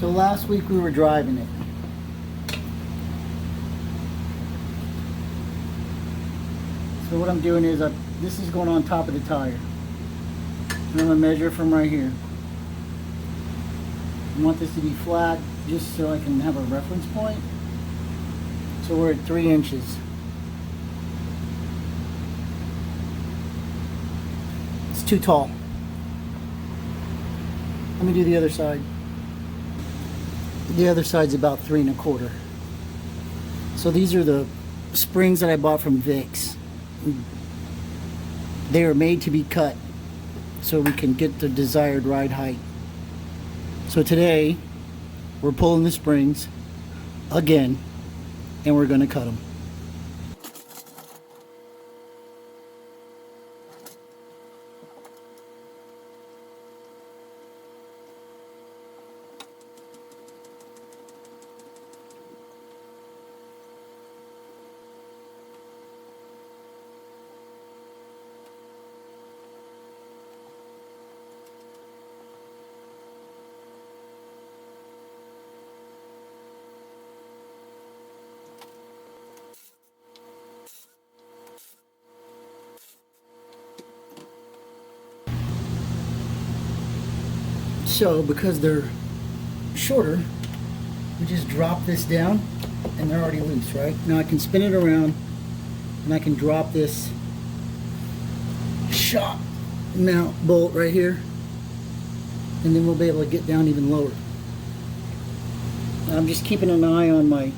So last week we were driving it. So what I'm doing is, this is going on top of the tire. I'm going to measure from right here. I want this to be flat just so I can have a reference point. So we're at 3 inches. It's too tall. Let me do the other side. The other side's about 3 1/4. So these are the springs that I bought from Vicks. They are made to be cut so we can get the desired ride height. So today we're pulling the springs again and we're going to cut them. So because they're shorter, we just drop this down and they're already loose, right? Now I can spin it around and I can drop this shop mount bolt right here, and then we'll be able to get down even lower. I'm just keeping an eye on my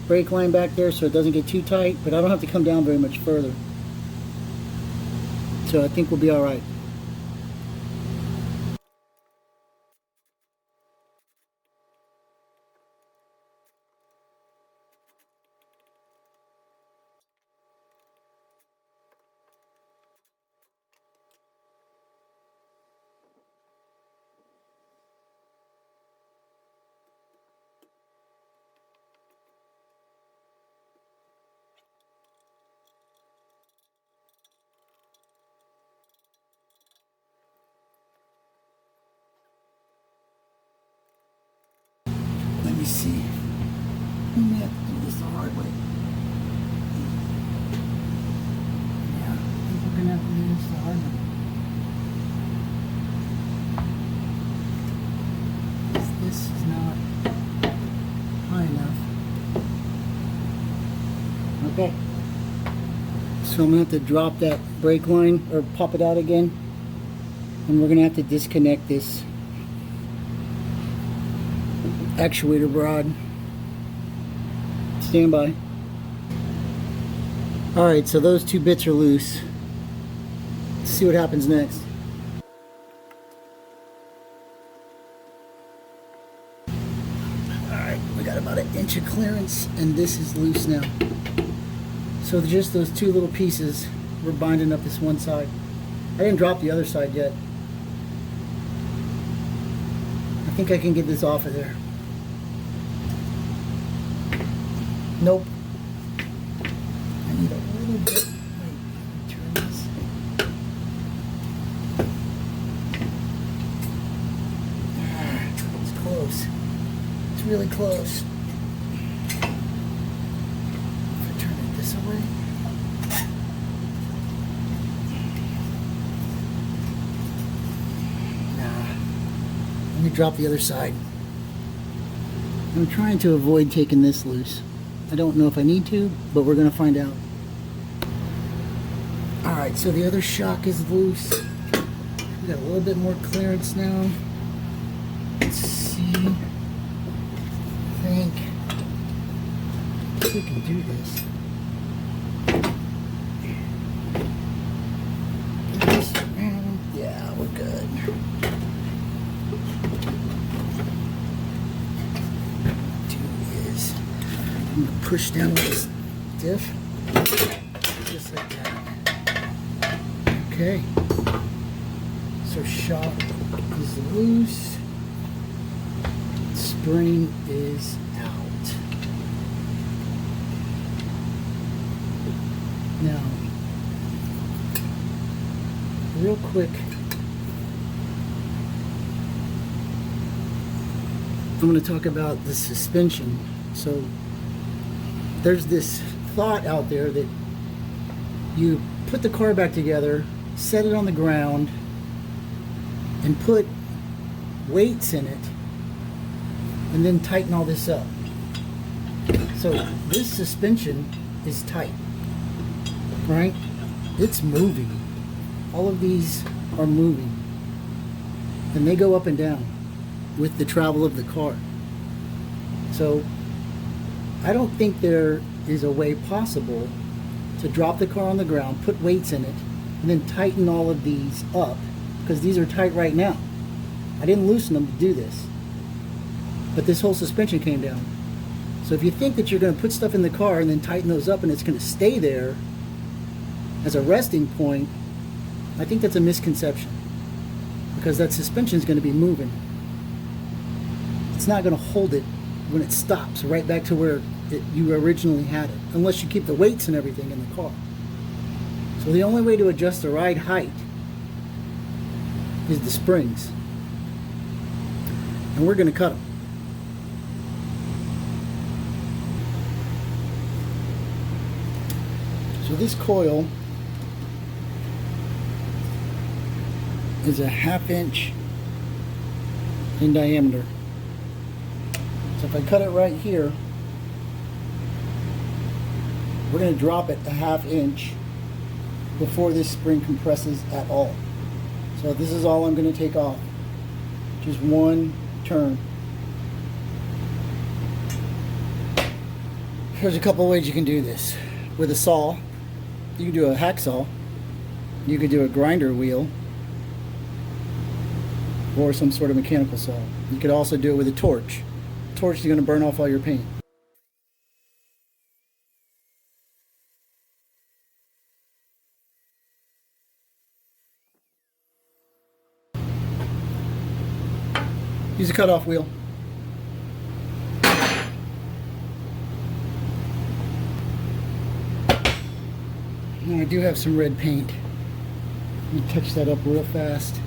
brake line back there so it doesn't get too tight, but I don't have to come down very much further. So I think we'll be all right. Let me see. We may have to do this the hard way. Yeah, I think we're gonna have to do this the hard way. This is not high enough. Okay. So I'm gonna have to drop that brake line or pop it out again, and we're gonna have to disconnect this actuator rod. Stand by. Alright, so those 2 bits are loose. Let's see what happens next. Alright, we got about 1 inch of clearance and this is loose now. So just those 2 little pieces, we're binding up this one side. I didn't drop the other side yet. I think I can get this off of there. Nope. I need a little bit. Wait, let me turn this. It's close. It's really close. If I turn it this way. Nah. Let me drop the other side. I'm trying to avoid taking this loose. I don't know if I need to, but we're going to find out. Alright, so the other shock is loose. We got a little bit more clearance now. Let's see. I think we can do this. Get this around. Yeah, we're good. I'm going to push down with this diff, just like that. Okay, so shock is loose, spring is out. Now, real quick, I'm going to talk about the suspension. So there's this thought out there that you put the car back together, set it on the ground, and put weights in it, and then tighten all this up. So this suspension is tight, right? It's moving. All of these are moving, and they go up and down with the travel of the car. So I don't think there is a way possible to drop the car on the ground, put weights in it, and then tighten all of these up, because these are tight right now. I didn't loosen them to do this, but this whole suspension came down. So if you think that you're going to put stuff in the car and then tighten those up and it's going to stay there as a resting point, I think that's a misconception, because that suspension is going to be moving. It's not going to hold it when it stops right back to where you originally had it, unless you keep the weights and everything in the car. So the only way to adjust the ride height is the springs, and we're going to cut them. So this coil is a 1/2 inch in diameter. So if I cut it right here, we're going to drop it a 1/2 inch before this spring compresses at all. So this is all I'm going to take off. Just one turn. There's a couple ways you can do this. With a saw, you can do a hacksaw, you could do a grinder wheel, or some sort of mechanical saw. You could also do it with a torch. The torch is going to burn off all your paint. Use a cutoff wheel. Now I do have some red paint. Let me touch that up real fast.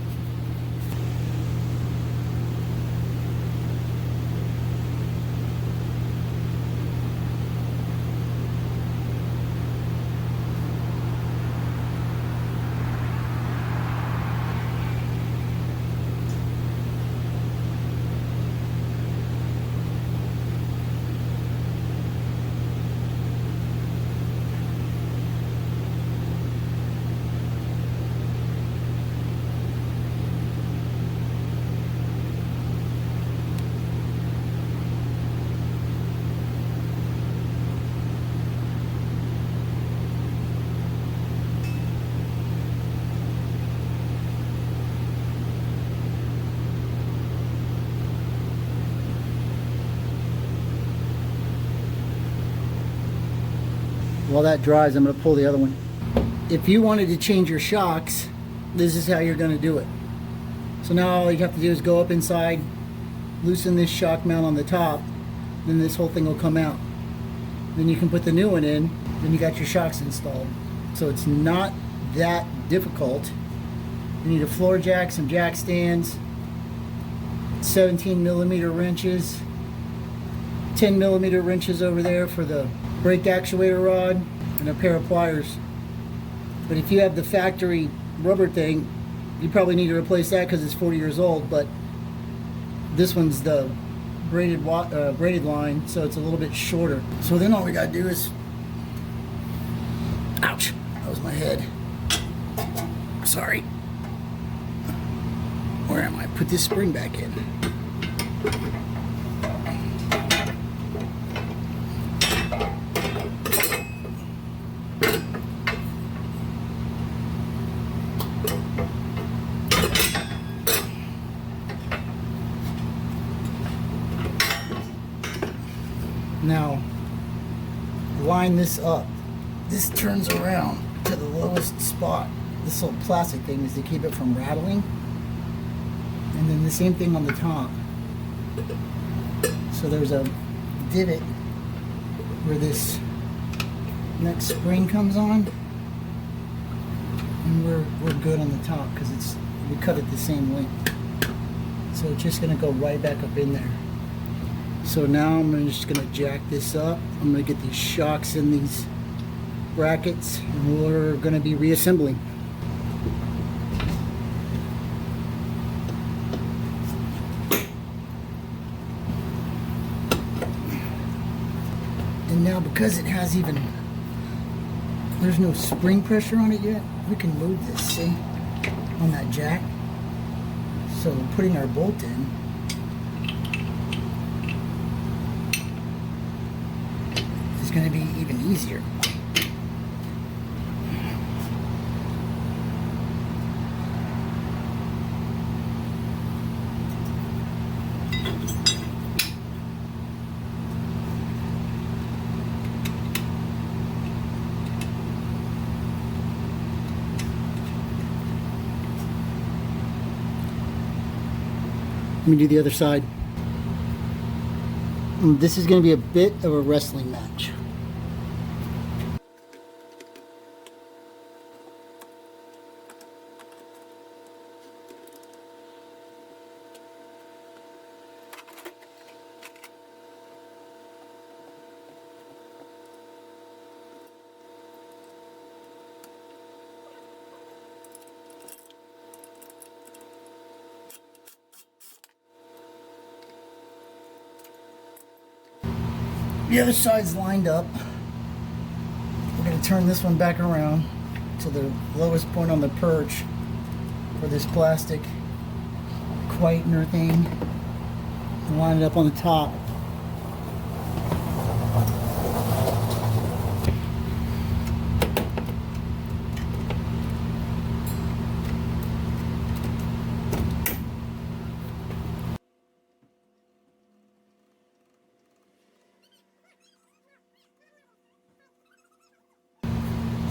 While that dries, I'm going to pull the other one. If you wanted to change your shocks, this is how you're going to do it. So now all you have to do is go up inside, loosen this shock mount on the top, then this whole thing will come out. Then you can put the new one in, then you got your shocks installed. So it's not that difficult. You need a floor jack, some jack stands, 17mm wrenches, 10mm wrenches over there for the brake actuator rod, and a pair of pliers. But if you have the factory rubber thing, you probably need to replace that because it's 40 years old, but this one's the braided line, so it's a little bit shorter. So then all we gotta do is, ouch, that was my head. Sorry. Where am I? Put this spring back in. Now, line this up. This turns around to the lowest spot. This little plastic thing is to keep it from rattling. And then the same thing on the top. So there's a divot where this next spring comes on. And we're good on the top because we cut it the same length. So it's just going to go right back up in there. So now I'm just going to jack this up. I'm going to get these shocks in these brackets, and we're going to be reassembling. And now, because it has there's no spring pressure on it yet, we can move this, see, on that jack. So putting our bolt in is going to be even easier. Let me do the other side. This is going to be a bit of a wrestling match. The other side's lined up. We're going to turn this one back around to the lowest point on the perch for this plastic whitener thing and line it up on the top.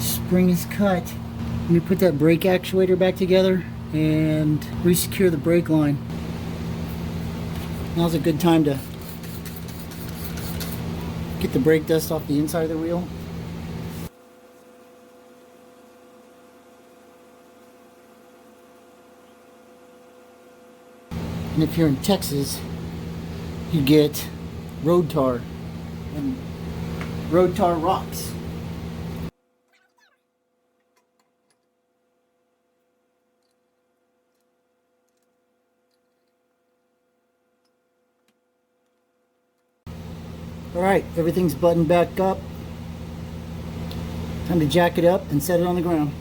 Spring is cut. Let me put that brake actuator back together and re-secure the brake line. Now's a good time to get the brake dust off the inside of the wheel. And if you're in Texas, you get road tar, and road tar rocks. Alright, everything's buttoned back up. Time to jack it up and set it on the ground.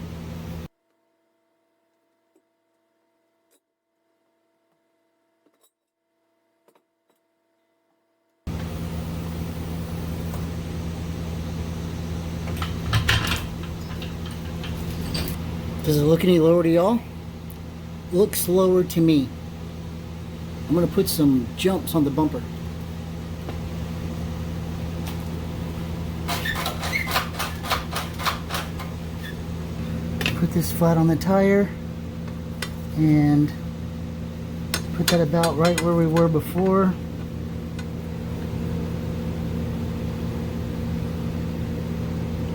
Does it look any lower to y'all? It looks lower to me. I'm going to put some jumps on the bumper. Put this flat on the tire and put that about right where we were before.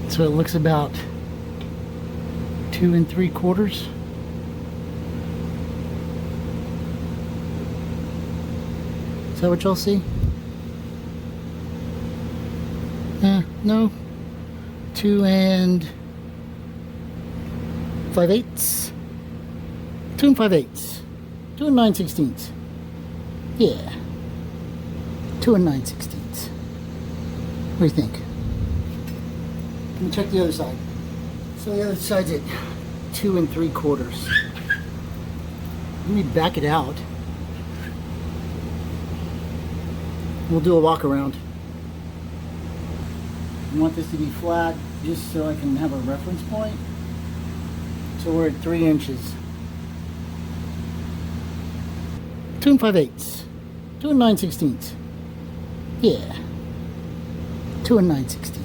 So it looks about 2 3/4. Is that what y'all see? No. 2 5/8. 2 5/8. 2 9/16. Yeah. 2 9/16. What do you think? Let me check the other side. So the other side's at 2 3/4. Let me back it out. We'll do a walk around. I want this to be flat just so I can have a reference point. So we're at 3 inches. 2 5/8. 2 9/16. Yeah. 2 9/16.